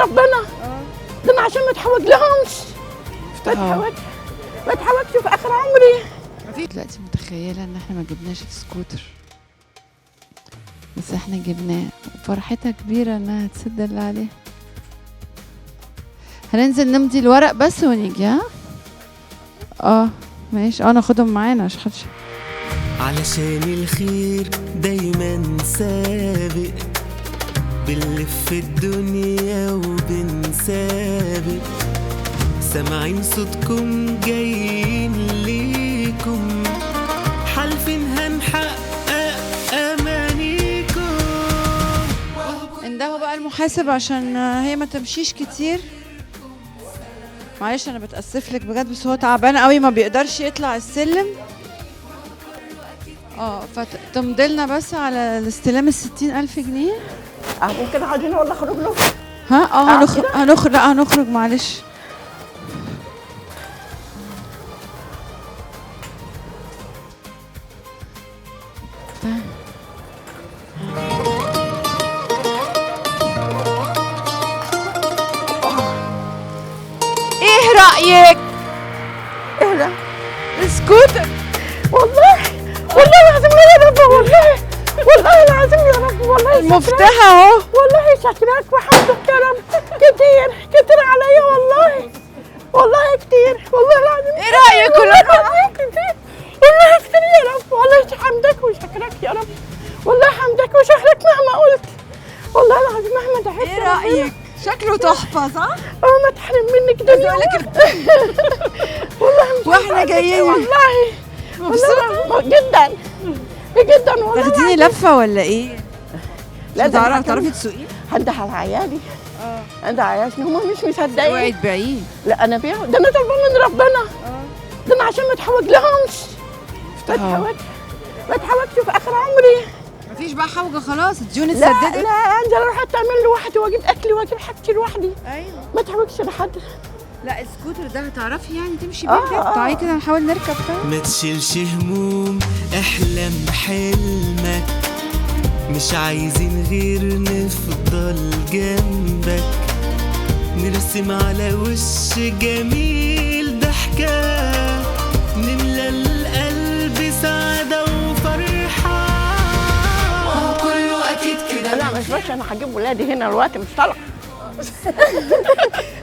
ربنا. ده انا عشان ما اتحوج لهمش. ما اتحوجش في اخر عمري. دلوقتي متخيله ان احنا ما جبناش السكوتر، بس احنا جبناه وفرحتها كبيره انها تسد اللي عليها. هننزل نمضي الورق بس ونيجي. ماشي. ناخدهم معانا عشان خدش. علشان الخير دايما سابق، بنلف الدنيا وبنسابق، سامعين صوتكم جايين ليكم، حالفين هنحقق امانيكم. انده بقى المحاسب عشان هي ما تمشيش كتير. معلش انا بتأسف لك بجد، بس هو تعبان قوي ما بيقدرش يطلع السلم. فتمضلنا بس على الاستلام 60,000 جنيه. ممكن اقعد هنا ولا اخرج له؟ هنخرج. لا هنخرج معلش. ايه رأيك؟ ايه ده؟ السكوتر. والله العظيم يا رب، والله العظيم يا رب، والله المفتاح اهو. والله شكرك وحمدك يا رب. كتير عليا والله كتير، والله العظيم. ايه رأيك؟ كتير والله كتير يا رب، والله حمدك وشكرك يا رب، والله حمدك وشكرك مهما قلت، والله العظيم مهما دعيت. ايه رأيك؟ شكله تحفة صح؟ ما تحرم منك دنيا. والله واحنا جايين والله جدا والله. تاخديني لفة ولا ايه؟ لا تعرفي تسوقي؟ هنده على عيالي. هنده على عيالي هم مش مصدقين. اوعي تبيعيه. لا انا بيعه، ده انا طالبه من ربنا. ده انا عشان ما اتحوج لهمش. ما اتحوجش في اخر عمري. مفيش بقى حوجه خلاص، الديون لا اتسددت. لا انزل اروح اعمل لوحدي واجيب اكلي واجيب حاجتي لوحدي. ايوه ما اتحوجش لحد. لا السكوتر ده هتعرفي يعني تمشي بيه. تعالي كده نحاول نركب تاني. ما تشيلش هموم، احلم حلمك، مش عايزين غير نفضل جنبك، نرسم على وش جميل ضحكة، نملى القلب سعادة وفرحة. كله أكيد كده. لا مش انا هجيب ولادي هنا الوقت مش طالعه.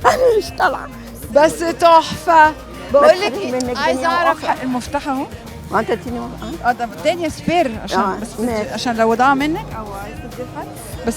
انا مش طالعه. بس تحفه. بقول لك منك عايزه دنيا اعرف وآخرة. المفتاح اهو. انت تديني ده الدنيا سبير عشان بس ماشي. عشان لو ضاع منك او عايزه تدي لحد.